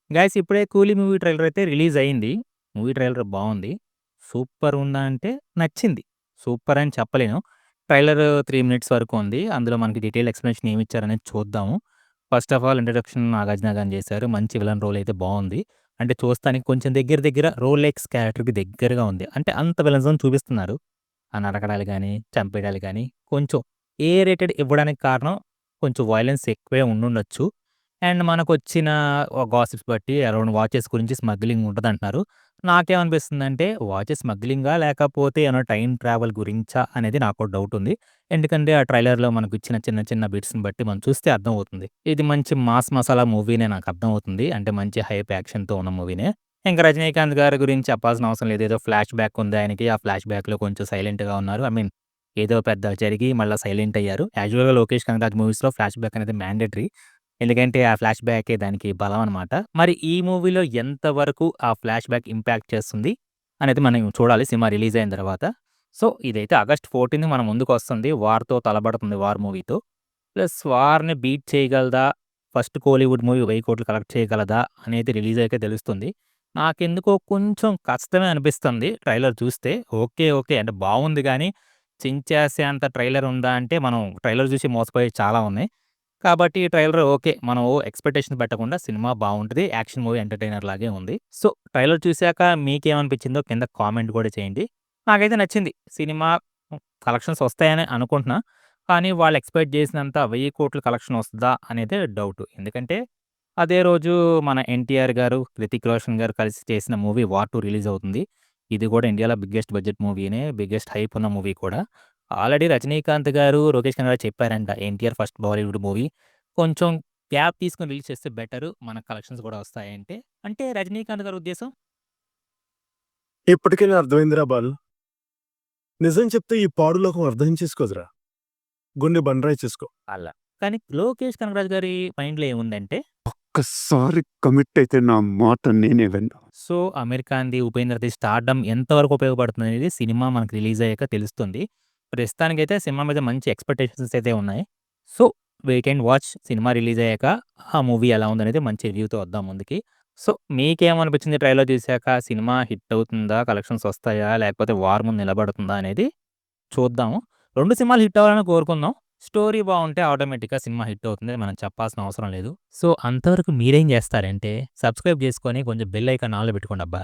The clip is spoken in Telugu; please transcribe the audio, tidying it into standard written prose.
గైస్ ఇప్పుడే 'కూలీ' మూవీ ట్రైలర్ అయితే రిలీజ్ అయింది. మూవీ ట్రైలర్ బావుంది. సూపర్ ఉందా అంటే నచ్చింది. సూపర్ అని చెప్పలేను. ట్రైలర్ 3 మినిట్స్ వరకు ఉంది. అందులో మనకి డీటెయిల్ ఎక్స్‌ప్లనేషన్ ఏమి ఇచ్చారనేది చూద్దాము. First of all introduction 'Nagarjuna' గారు చేశారు. మంచి విలన్ రోల్ అయితే బావుంది. అంటే చూస్తానికి కొంచెం దగ్గర దగ్గర 'రోలెక్స్' క్యారెక్టర్‌కి దగ్గరగా ఉంది. అంటే అంత విలనిజం చూపిస్తున్నారు. ఆ నరకడాలు గాని, చంపేయడాలు గాని కొంచెం ఏ రేటెడ్ ఇవ్వడానికి కారణం కొంచెం వయలెన్స్ ఎక్కువే ఉండుండొచ్చు. అండ్ మనకొచ్చిన గాసిప్స్ బట్టి అరౌండ్ వాచెస్ గురించి స్మగ్లింగ్ ఉంటదంటున్నారు. నాకేమనిపిస్తుందంటే వాచెస్ స్మగ్లింగా? లేకపోతే ఏమన్నా టైమ్ ట్రావెల్ గురించా? అనేది నాకో డౌటుంది. ఎందుకంటే ఆ ట్రైలర్‌లో మనకిచ్చిన చిన్న చిన్న బిట్స్‌ని బట్టి మనం చూస్తే అర్థమవుతుంది. ఇది మంచి మాస్ మసాలా మూవీనే నాకర్థమవుతుంది. అంటే మంచి హైప్ యాక్షన్‌తో ఉన్న మూవీనే. ఇంక 'రజనీకాంత్' గారి గురించి చెప్పాల్సిన అవసరం లేదు. ఏదో ఫ్లాష్ బ్యాక్ ఉంది ఆయనకి. ఆ ఫ్లాష్ బ్యాక్‌లో కొంచెం సైలెంట్‌గా ఉన్నారు. ఐ మీన్ ఏదో పెద్ద జరిగి మళ్ళా సైలెంట్ అయ్యారు. యాక్చువల్‌గా 'లోకేష్ కనగరాజ్' మూవీస్‌లో ఫ్లాష్ బ్యాక్ అనేది మ్యాండేటరీ. ఎందుకంటే ఆ ఫ్లాష్ బ్యాకే దానికి బలం అనమాట. మరి ఈ మూవీలో ఎంత వరకు ఆ ఫ్లాష్ బ్యాక్ ఇంపాక్ట్ చేస్తుంది అనేది మనం చూడాలి సినిమా రిలీజ్ అయిన తర్వాత. సో, ఇదైతే ఆగస్ట్ 14 మన ముందుకొస్తుంది. 'వార్‌తో తలపడుతుంది 'వార్' మూవీతో. ప్లస్ 'వార్‌ని' బీట్ చేయగలదా? ఫస్ట్ కోలీవుడ్ మూవీ 10,00,00,000 కలెక్ట్ చేయగలదా? అనేది రిలీజ్ అయ్యాకే తెలుస్తుంది. నాకెందుకో కొంచెం కష్టమే అనిపిస్తుంది ట్రైలర్ చూస్తే. ఓకే. ఓకే. అంటే బావుంది గానీ, చించేసేంత ట్రైలర్ ఉందా అంటే, మనం ట్రైలర్ చూసి మోసపోయేవి చాలా ఉన్నాయి. కాబట్టి ట్రైలర్ ఓకే. మనం ఎక్స్‌పెక్టేషన్స్ పెట్టకుండా సినిమా బావుంటది. యాక్షన్ మూవీ ఎంటర్‌టైనర్ లాగే ఉంది. సో, ట్రైలర్ చూసాక మీకేమనిపించిందో కింద కామెంట్ కూడా చేయండి. నాకైతే నచ్చింది. సినిమా కలెక్షన్స్ వస్తాయని అనుకుంటున్నా. కానీ వాళ్ళు ఎక్స్‌పెక్ట్ చేసినంత 10,00,00,000 కలెక్షన్ వస్తదా అనేదే డౌటు. ఎందుకంటే, అదే రోజు మన 'ఎన్టీఆర్' గారు, 'హృతిక్ రోషన్' గారు కలిసి చేసిన మూవీ 'వార్ 2' రిలీజ్ అవుతుంది. ఇది కూడా ఇండియాలో బిగ్గెస్ట్ బడ్జెట్ మూవీనే. బిగ్గెస్ట్ హైప్ ఉన్న మూవీ కూడా. ఆల్రెడీ 'రజనీకాంత్' గారు, 'లోకేష్ కనగరాజ్' చెప్పారంట. 'NTR first Bollywood movie. కొంచెం గ్యాప్ తీసుకొని రిలీజ్ చేస్తే బెటరు. మనకు కలెక్షన్స్ కూడా వస్తాయంటే, అంటే 'రజనీకాంత్' గారి ఉద్దేశం ఇప్పటికైనా అర్థమైందిరా బాలు. నిజం చెప్తే ఈ పాడు లోకం అర్థం చేసుకోదురా. గుండె బండరాయి చేసుకో. అలా. కానీ 'లోకేష్ కనగరాజ్' గారి మైండ్‌లో ఏముందంటే, ఒక్కసారి కమిట్ అయితే నా మాట నేనే విన్నా. సో, 'అమీర్ ఖాన్‌ది, 'ఉపేంద్రది' స్టార్డమ్ ఎంతవరకు ఉపయోగపడుతుందనేది సినిమా మనకు రిలీజ్ అయ్యాక తెలుస్తుంది. ప్రస్తుతానికైతే సినిమా మీద మంచి ఎక్స్‌పెక్టేషన్స్ అయితే ఉన్నాయి. So, wait and watch. Cinema release అయ్యాక ఆ మూవీ ఎలా ఉందనేది మంచి రివ్యూతో వద్దాం ముందుకి. సో, మీకేమనిపించింది ట్రైలర్ చూసాక? సినిమా హిట్ అవుతుందా? కలెక్షన్స్ వస్తాయా? లేకపోతే వార్ ముందు నిలబడుతుందా అనేది చూద్దాము. 2 సినిమాలు హిట్ అవ్వాలని కోరుకుందాం. స్టోరీ బావుంటే ఆటోమేటిక్‌గా సినిమా హిట్ అవుతుంది. మనం చెప్పాల్సిన అవసరం లేదు. సో, అంతవరకు మీరేం జేస్తారంటే సబ్‌స్క్రైబ్ జేసుకొని కొంచెం బెల్ ఐకాన్ ఆన్‌లో పెట్టుకోండబ్బా.